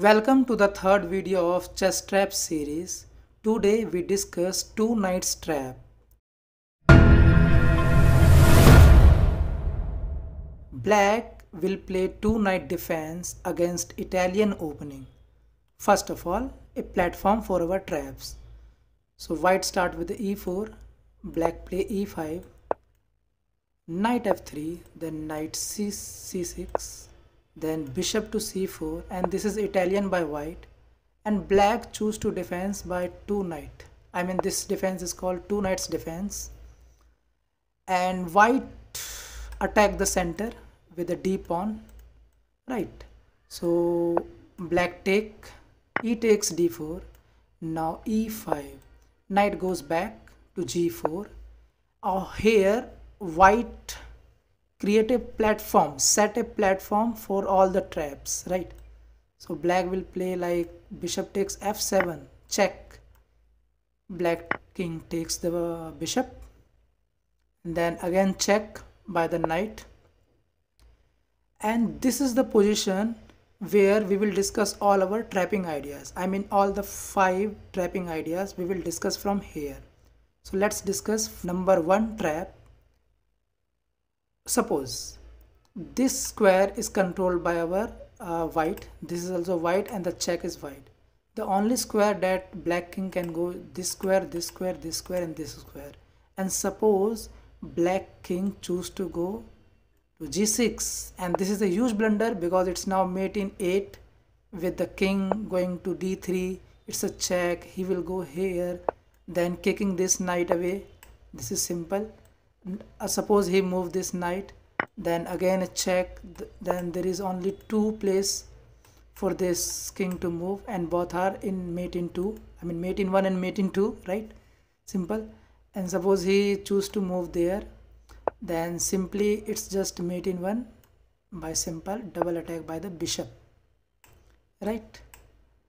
Welcome to the third video of Chess Trap series. Today we discuss two knights trap. Black will play two knight defense against Italian opening. First of all, a platform for our traps. So white start with the e4, black play e5, knight f3, then knight c6, then bishop to c4, and this is Italian by white, and black choose to defense by two knight. This defense is called two knights defense, and white attack the center with a d pawn, right? So black take, e takes d4, now e5, knight goes back to g4. Here white create a platform, set a platform for all the traps, right? So black will play like bishop takes f7, check, black king takes the bishop, and then again check by the knight. And this is the position where we will discuss all our trapping ideas. All the 5 trapping ideas we will discuss from here. So let's discuss number 1 trap. Suppose this square is controlled by our white, this is also white, and the check is white. The only square that black king can go this square, this square, this square, and this square. And suppose black king choose to go to g6, and this is a huge blunder because it's now mate in 8 with the king going to d3. It's a check, he will go here, then kicking this knight away. This is simple. Suppose he move this knight, then again a check, then there is only 2 place for this king to move, and both are in mate in 2, mate in 1 and mate in 2, right? Simple. And suppose he choose to move there, then simply it's just mate in 1 by simple double attack by the bishop, right?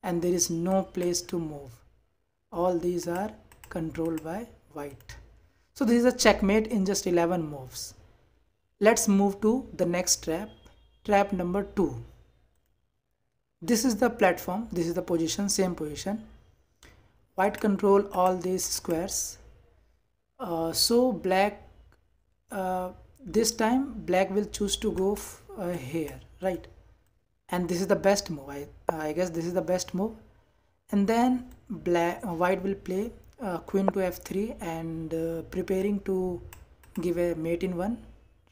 And there is no place to move. All these are controlled by white. So this is a checkmate in just 11 moves. Let's move to the next trap, trap number 2. This is the platform, this is the position, same position. White control all these squares. So black, this time black will choose to go here, right? And this is the best move. I guess this is the best move. And then white will play queen to f3 and preparing to give a mate in 1,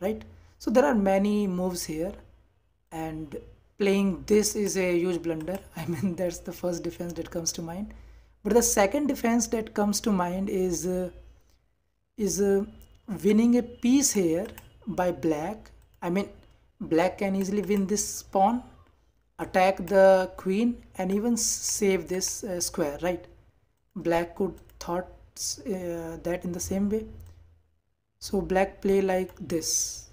right? So there are many moves here, and playing this is a huge blunder. That's the first defense that comes to mind. But the second defense that comes to mind is winning a piece here by black. Black can easily win this pawn, attack the queen, and even save this square, right? Black could thought that in the same way. So black play like this,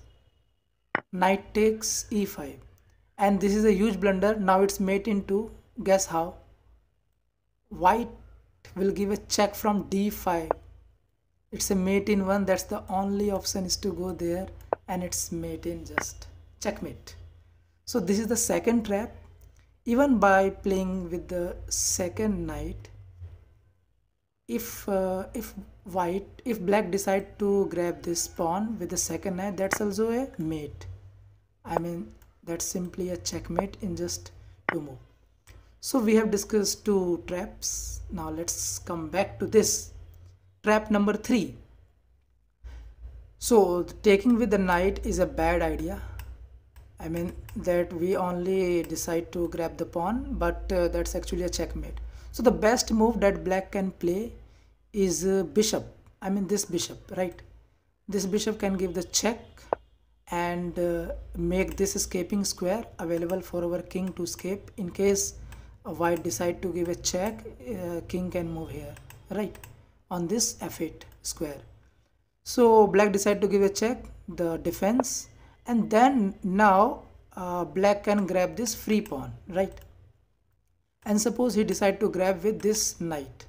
knight takes e5, and this is a huge blunder. Now it's mate in 2. Guess how? White will give a check from d5. It's a mate in 1. That's the only option, is to go there, and it's mate in just checkmate. So this is the second trap. Even by playing with the second knight, if black decide to grab this pawn with the second knight, that's also a mate. That's simply a checkmate in just 2 moves. So we have discussed 2 traps. Now let's come back to this trap number 3. So taking with the knight is a bad idea. That we only decide to grab the pawn, but that's actually a checkmate. So the best move that black can play is bishop. This bishop, right? This bishop can give the check and make this escaping square available for our king to escape. In case white decide to give a check, king can move here, right, on this f8 square. So black decide to give a check, the defense, and then now black can grab this free pawn, right? And suppose he decide to grab with this knight,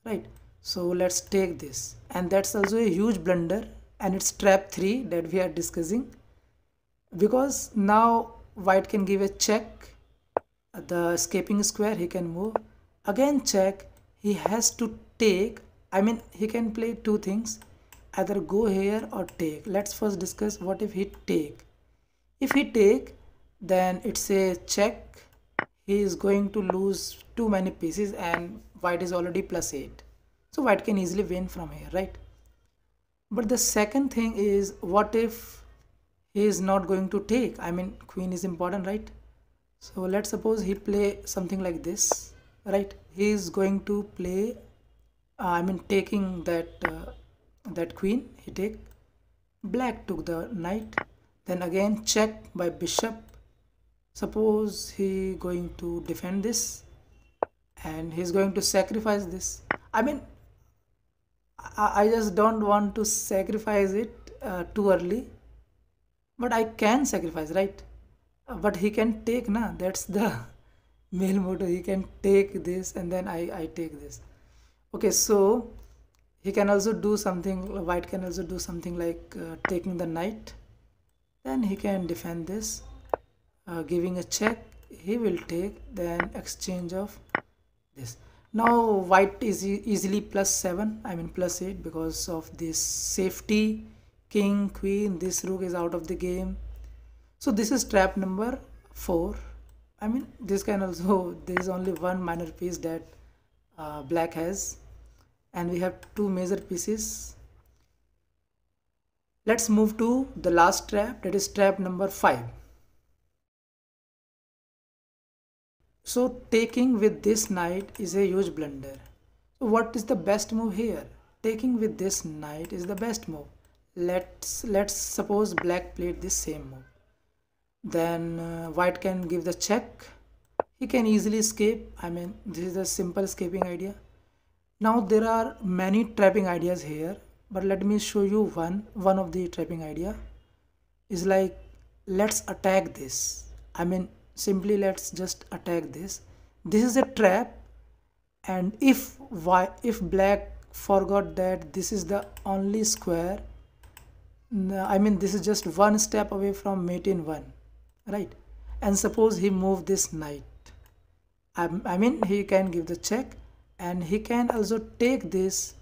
right? So let's take this, and that's also a huge blunder, and it's trap 3 that we are discussing, because now white can give a check the escaping square, he can move. Again check, he has to take, I mean he can play two things, either go here or take. Let's first discuss what if he take. If he take, then it's a check. He is going to lose too many pieces and white is already +8. So white can easily win from here, right? But the second thing is, what if he is not going to take? I mean queen is important, right? So let's suppose he play something like this, right? He is going to play, taking that queen. He take, black took the knight, then again check by bishop. Suppose he going to defend this and he's going to sacrifice this. I mean I just don't want to sacrifice it too early, but I can sacrifice, right? But he can take, na, that's the main motto. He can take this and then I take this. Okay, so he can also do something, white can also do something like taking the knight, then he can defend this, giving a check. He will take, then exchange of this. Now white is easily +7, I mean +8, because of this safety. King, queen, this rook is out of the game. So this is trap number 4. I mean this can also, there is only one minor piece that black has, and we have two major pieces. Let's move to the last trap, that is trap number 5. So taking with this knight is a huge blunder. So what is the best move here? Taking with this knight is the best move. Let's suppose black played this same move. Then white can give the check. He can easily escape. I mean this is a simple escaping idea. Now there are many trapping ideas here, but let me show you one of the trapping idea is like, let's attack this. I mean simply let's just attack this. This is a trap, and if black forgot that this is the only square, I mean this is just one step away from mate in 1, right? And suppose he move this knight, I mean he can give the check, and he can also take this.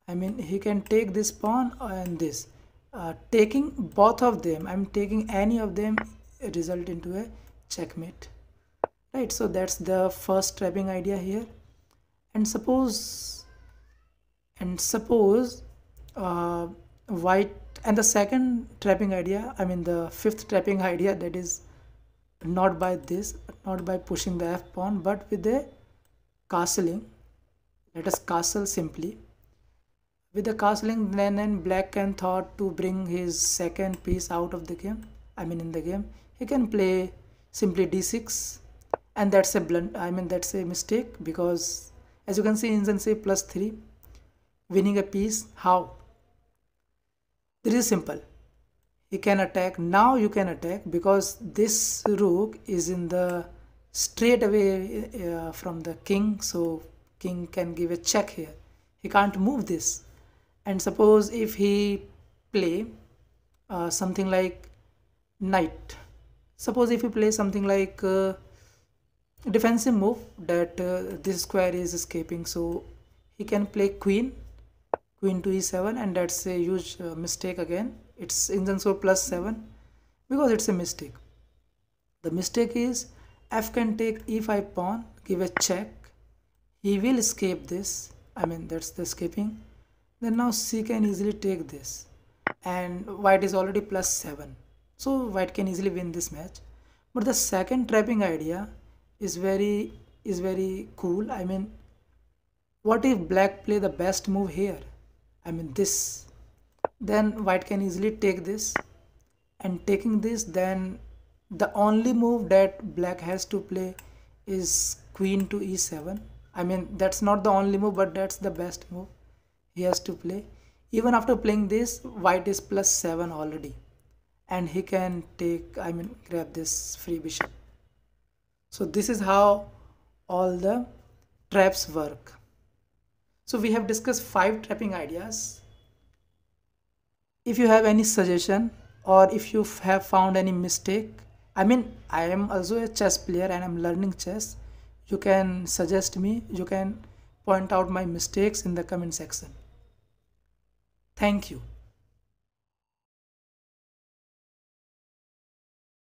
I mean he can take this pawn and this, taking both of them, I'm taking any of them, result into a checkmate, right? So that's the first trapping idea here. And suppose white, and the second trapping idea, I mean the fifth trapping idea, that is not by this, not by pushing the f pawn, but with a castling. Let us castle simply. With the castling, then black can thought to bring his second piece out of the game, I mean in the game. He can play simply d6, and that's a blunt, I mean that's a mistake, because as you can see in say +3, winning a piece. How? This is simple. He can attack. Now you can attack because this rook is in the straight away from the king, so king can give a check here. He can't move this. And suppose if he play something like knight, suppose if you play something like defensive move, that this square is escaping, so he can play queen to e7, and that's a huge mistake again. It's in so +7 because it's a mistake. The mistake is f can take e5 pawn, give a check. He will escape this, I mean that's the escaping. Then now c can easily take this, and white is already +7, so white can easily win this match. But the second trapping idea is very cool. I mean, what if black play the best move here, I mean this, then white can easily take this, and taking this, then the only move that black has to play is queen to e7. I mean that's not the only move, but that's the best move he has to play. Even after playing this, white is +7 already, and he can take, I mean grab this free bishop. So this is how all the traps work. So we have discussed 5 trapping ideas. If you have any suggestion, or if you have found any mistake, I mean, I am also a chess player and I'm learning chess. You can suggest me, you can point out my mistakes in the comment section. Thank you.